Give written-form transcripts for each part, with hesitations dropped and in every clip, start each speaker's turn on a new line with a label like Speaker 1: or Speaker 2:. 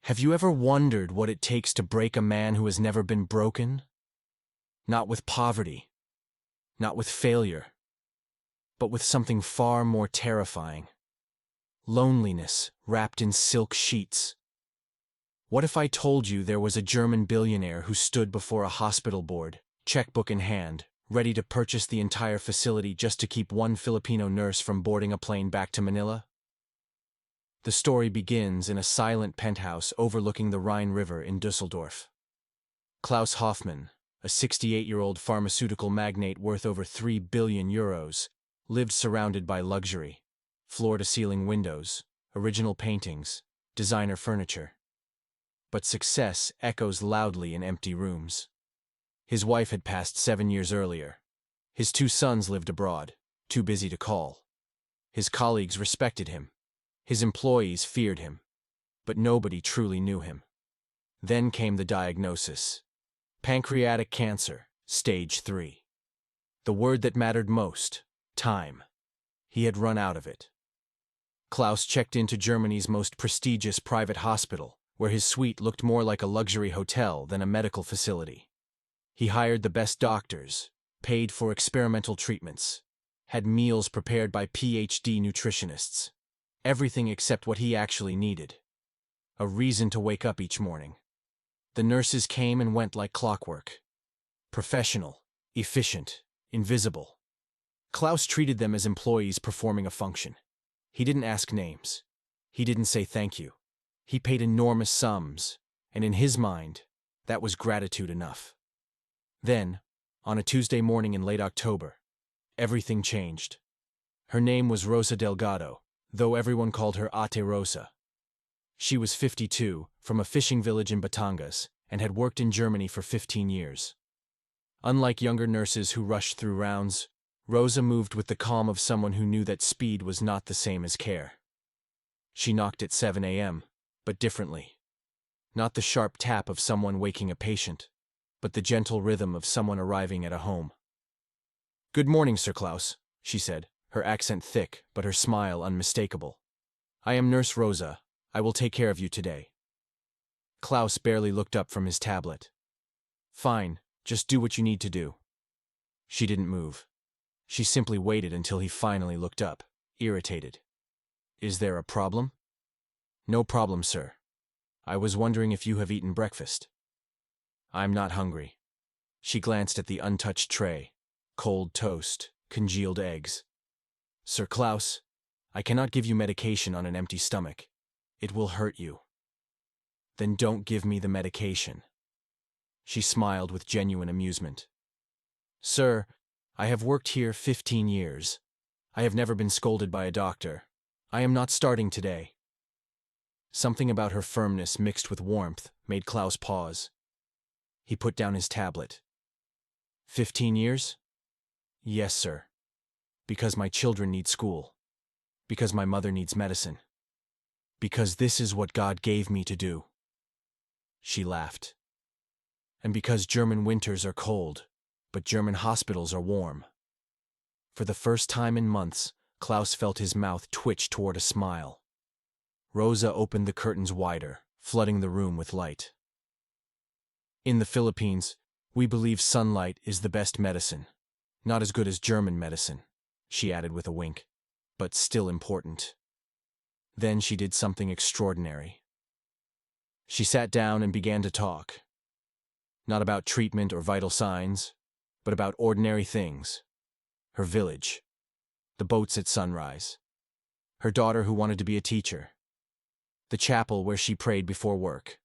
Speaker 1: Have you ever wondered what it takes to break a man who has never been broken? Not with poverty, not with failure, but with something far more terrifying. Loneliness wrapped in silk sheets. What if I told you there was a German billionaire who stood before a hospital board, checkbook in hand, ready to purchase the entire facility just to keep one Filipino nurse from boarding a plane back to Manila? The story begins in a silent penthouse overlooking the Rhine River in Düsseldorf. Klaus Hoffman, a 68-year-old pharmaceutical magnate worth over 3 billion euros, lived surrounded by luxury, floor-to-ceiling windows, original paintings, designer furniture. But success echoes loudly in empty rooms. His wife had passed 7 years earlier. His 2 sons lived abroad, too busy to call. His colleagues respected him. His employees feared him. But nobody truly knew him. Then came the diagnosis. Pancreatic cancer, stage 3. The word that mattered most, time. He had run out of it. Klaus checked into Germany's most prestigious private hospital, where his suite looked more like a luxury hotel than a medical facility. He hired the best doctors, paid for experimental treatments, had meals prepared by PhD nutritionists. Everything except what he actually needed. A reason to wake up each morning. The nurses came and went like clockwork. Professional, efficient, invisible. Klaus treated them as employees performing a function. He didn't ask names. He didn't say thank you. He paid enormous sums, and in his mind, that was gratitude enough. Then, on a Tuesday morning in late October, everything changed. Her name was Rosa Delgado, though everyone called her Ate Rosa. She was 52, from a fishing village in Batangas, and had worked in Germany for 15 years. Unlike younger nurses who rushed through rounds, Rosa moved with the calm of someone who knew that speed was not the same as care. She knocked at 7 a.m., but differently. Not the sharp tap of someone waking a patient, but the gentle rhythm of someone arriving at a home. "Good morning, Sir Klaus," she said, her accent thick, but her smile unmistakable. "I am Nurse Rosa. I will take care of you today." Klaus barely looked up from his tablet. "Fine, just do what you need to do." She didn't move. She simply waited until he finally looked up, irritated. "Is there a problem?" "No problem, sir. I was wondering if you have eaten breakfast." "I'm not hungry." She glanced at the untouched tray. Cold toast, congealed eggs. "Sir Klaus, I cannot give you medication on an empty stomach. It will hurt you." "Then don't give me the medication." She smiled with genuine amusement. "Sir, I have worked here 15 years. I have never been scolded by a doctor. I am not starting today." Something about her firmness mixed with warmth made Klaus pause. He put down his tablet. 15 years? "Yes, sir. Because my children need school. Because my mother needs medicine. Because this is what God gave me to do." She laughed. "And because German winters are cold, but German hospitals are warm." For the first time in months, Klaus felt his mouth twitch toward a smile. Rosa opened the curtains wider, flooding the room with light. "In the Philippines, we believe sunlight is the best medicine. Not as good as German medicine," she added with a wink, "but still important." Then she did something extraordinary. She sat down and began to talk. Not about treatment or vital signs, but about ordinary things. Her village. The boats at sunrise. Her daughter who wanted to be a teacher. The chapel where she prayed before work.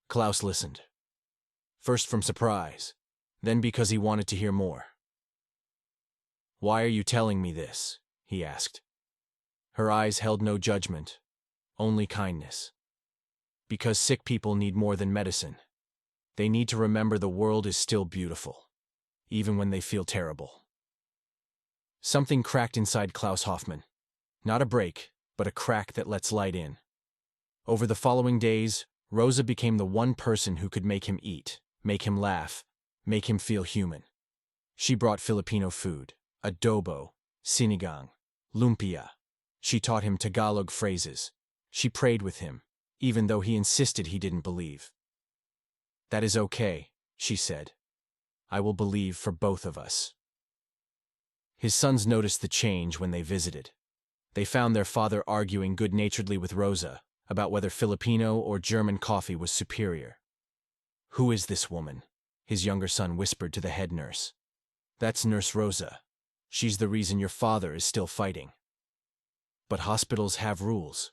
Speaker 1: Klaus listened. First from surprise, then because he wanted to hear more. "Why are you telling me this?" he asked. Her eyes held no judgment, only kindness. "Because sick people need more than medicine. They need to remember the world is still beautiful, even when they feel terrible." Something cracked inside Klaus Hoffman. Not a break, but a crack that lets light in. Over the following days, Rosa became the one person who could make him eat, make him laugh, make him feel human. She brought Filipino food, adobo, sinigang, lumpia. She taught him Tagalog phrases. She prayed with him, even though he insisted he didn't believe. "That is okay," she said. "I will believe for both of us." His sons noticed the change when they visited. They found their father arguing good-naturedly with Rosa about whether Filipino or German coffee was superior. "Who is this woman?" his younger son whispered to the head nurse. "That's Nurse Rosa. She's the reason your father is still fighting." But hospitals have rules.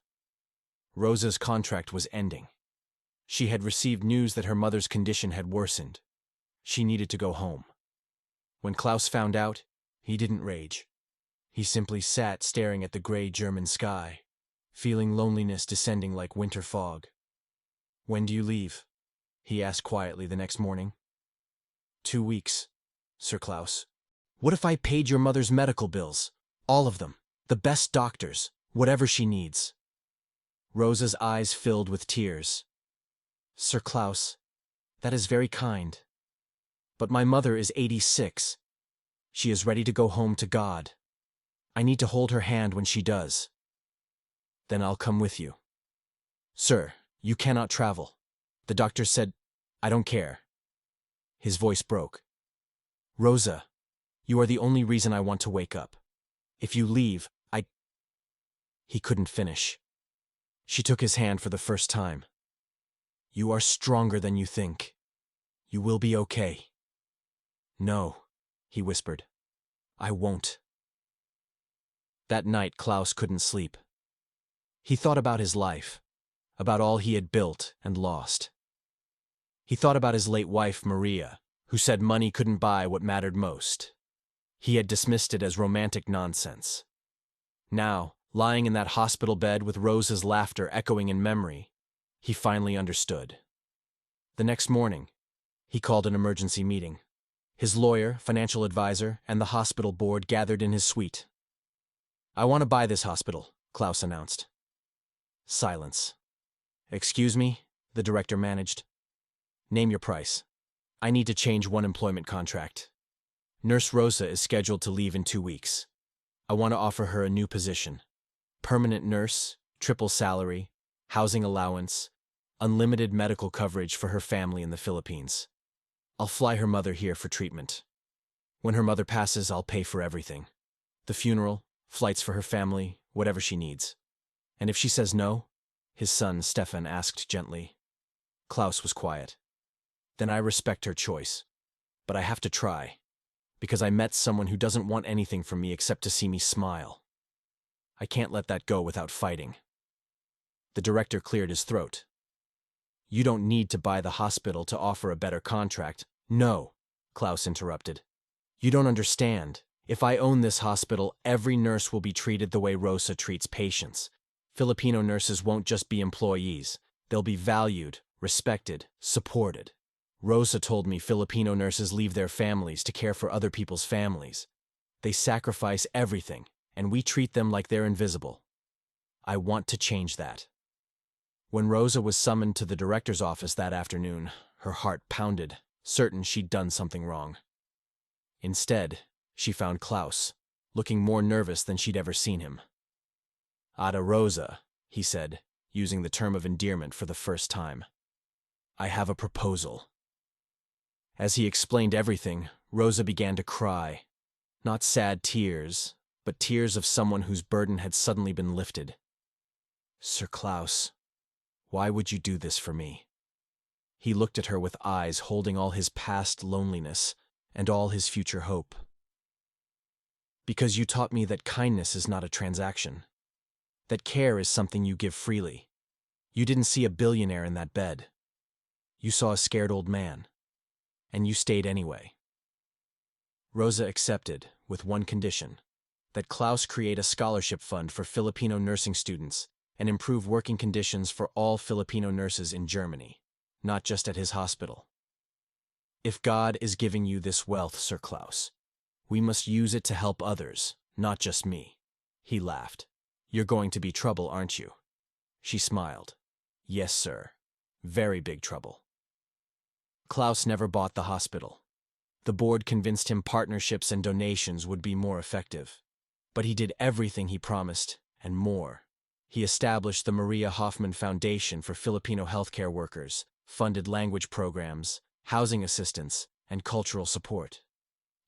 Speaker 1: Rosa's contract was ending. She had received news that her mother's condition had worsened. She needed to go home. When Klaus found out, he didn't rage. He simply sat staring at the gray German sky, feeling loneliness descending like winter fog. "When do you leave?" he asked quietly the next morning. 2 weeks, Sir Klaus. "What if I paid your mother's medical bills? All of them. The best doctors. Whatever she needs." Rosa's eyes filled with tears. "Sir Klaus, that is very kind. But my mother is 86. She is ready to go home to God. I need to hold her hand when she does." "Then I'll come with you." "Sir, you cannot travel. The doctor said—" "I don't care." His voice broke. "Rosa, you are the only reason I want to wake up. If you leave, He couldn't finish. She took his hand for the first time. "You are stronger than you think. You will be okay." "No," he whispered. "I won't." That night, Klaus couldn't sleep. He thought about his life, about all he had built and lost. He thought about his late wife, Maria, who said money couldn't buy what mattered most. He had dismissed it as romantic nonsense. Now, lying in that hospital bed with Rosa's laughter echoing in memory, he finally understood. The next morning, he called an emergency meeting. His lawyer, financial advisor, and the hospital board gathered in his suite. "I want to buy this hospital," Klaus announced. Silence. "Excuse me," the director managed. "Name your price. I need to change one employment contract. Nurse Rosa is scheduled to leave in 2 weeks. I want to offer her a new position. Permanent nurse, triple salary, housing allowance, unlimited medical coverage for her family in the Philippines. I'll fly her mother here for treatment. When her mother passes, I'll pay for everything. The funeral, flights for her family, whatever she needs. And if she says no?" his son Stefan asked gently. Klaus was quiet. "Then I respect her choice. But I have to try, because I met someone who doesn't want anything from me except to see me smile. I can't let that go without fighting." The director cleared his throat. "You don't need to buy the hospital to offer a better contract." "No," Klaus interrupted. "You don't understand. If I own this hospital, every nurse will be treated the way Rosa treats patients. Filipino nurses won't just be employees. They'll be valued, respected, supported. Rosa told me Filipino nurses leave their families to care for other people's families. They sacrifice everything, and we treat them like they're invisible. I want to change that." When Rosa was summoned to the director's office that afternoon, her heart pounded, certain she'd done something wrong. Instead, she found Klaus, looking more nervous than she'd ever seen him. "Ada Rosa," he said, using the term of endearment for the first time. "I have a proposal." As he explained everything, Rosa began to cry. Not sad tears, but tears of someone whose burden had suddenly been lifted. "Sir Klaus, why would you do this for me?" He looked at her with eyes holding all his past loneliness and all his future hope. "Because you taught me that kindness is not a transaction, that care is something you give freely. You didn't see a billionaire in that bed. You saw a scared old man, and you stayed anyway." Rosa accepted, with one condition, that Klaus create a scholarship fund for Filipino nursing students and improve working conditions for all Filipino nurses in Germany, not just at his hospital. "If God is giving you this wealth, Sir Klaus, we must use it to help others, not just me." He laughed. "You're going to be trouble, aren't you?" She smiled. "Yes, sir. Very big trouble." Klaus never bought the hospital. The board convinced him partnerships and donations would be more effective. But he did everything he promised, and more. He established the Maria Hoffman Foundation for Filipino healthcare workers, funded language programs, housing assistance, and cultural support.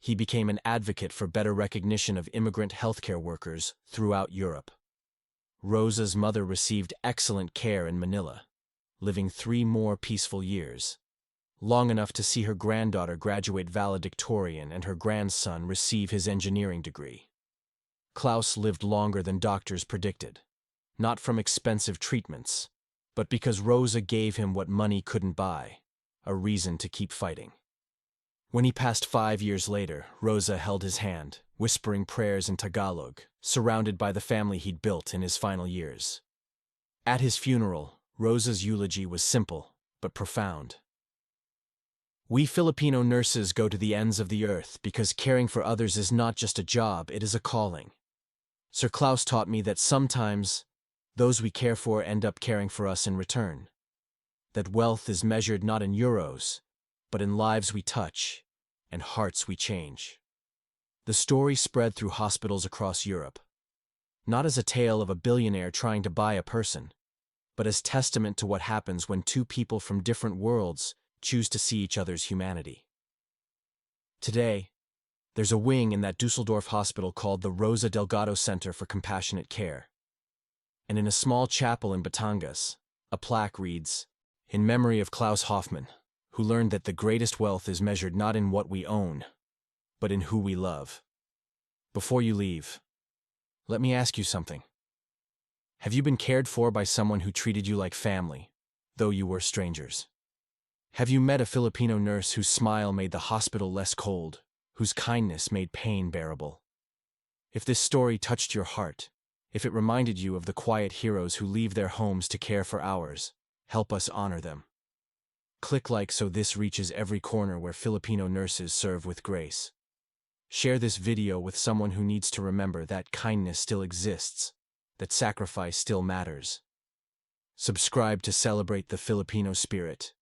Speaker 1: He became an advocate for better recognition of immigrant healthcare workers throughout Europe. Rosa's mother received excellent care in Manila, living 3 more peaceful years, long enough to see her granddaughter graduate valedictorian and her grandson receive his engineering degree. Klaus lived longer than doctors predicted, not from expensive treatments, but because Rosa gave him what money couldn't buy, a reason to keep fighting. When he passed 5 years later, Rosa held his hand, whispering prayers in Tagalog, surrounded by the family he'd built in his final years. At his funeral, Rosa's eulogy was simple, but profound. We Filipino nurses go to the ends of the earth because caring for others is not just a job, it is a calling. Sir Klaus taught me that sometimes those we care for end up caring for us in return. That wealth is measured not in euros, but in lives we touch and hearts we change. The story spread through hospitals across Europe, not as a tale of a billionaire trying to buy a person, but as testament to what happens when 2 people from different worlds choose to see each other's humanity. Today, there's a wing in that Dusseldorf hospital called the Rosa Delgado Center for Compassionate Care. And in a small chapel in Batangas, a plaque reads, "In memory of Klaus Hoffman, who learned that the greatest wealth is measured not in what we own, but in who we love." Before you leave, let me ask you something. Have you been cared for by someone who treated you like family, though you were strangers? Have you met a Filipino nurse whose smile made the hospital less cold, whose kindness made pain bearable? If this story touched your heart, if it reminded you of the quiet heroes who leave their homes to care for ours, help us honor them. Click like so this reaches every corner where Filipino nurses serve with grace. Share this video with someone who needs to remember that kindness still exists, that sacrifice still matters. Subscribe to celebrate the Filipino spirit.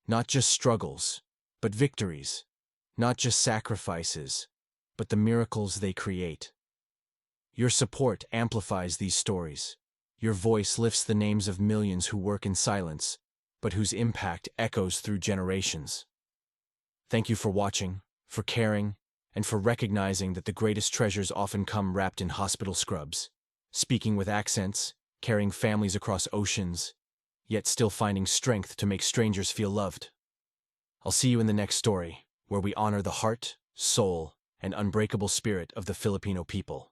Speaker 1: Not just struggles, but victories. Not just sacrifices, but the miracles they create. Your support amplifies these stories. Your voice lifts the names of millions who work in silence, but whose impact echoes through generations. Thank you for watching, for caring, and for recognizing that the greatest treasures often come wrapped in hospital scrubs, speaking with accents, carrying families across oceans, yet still finding strength to make strangers feel loved. I'll see you in the next story, where we honor the heart, soul, and unbreakable spirit of the Filipino people.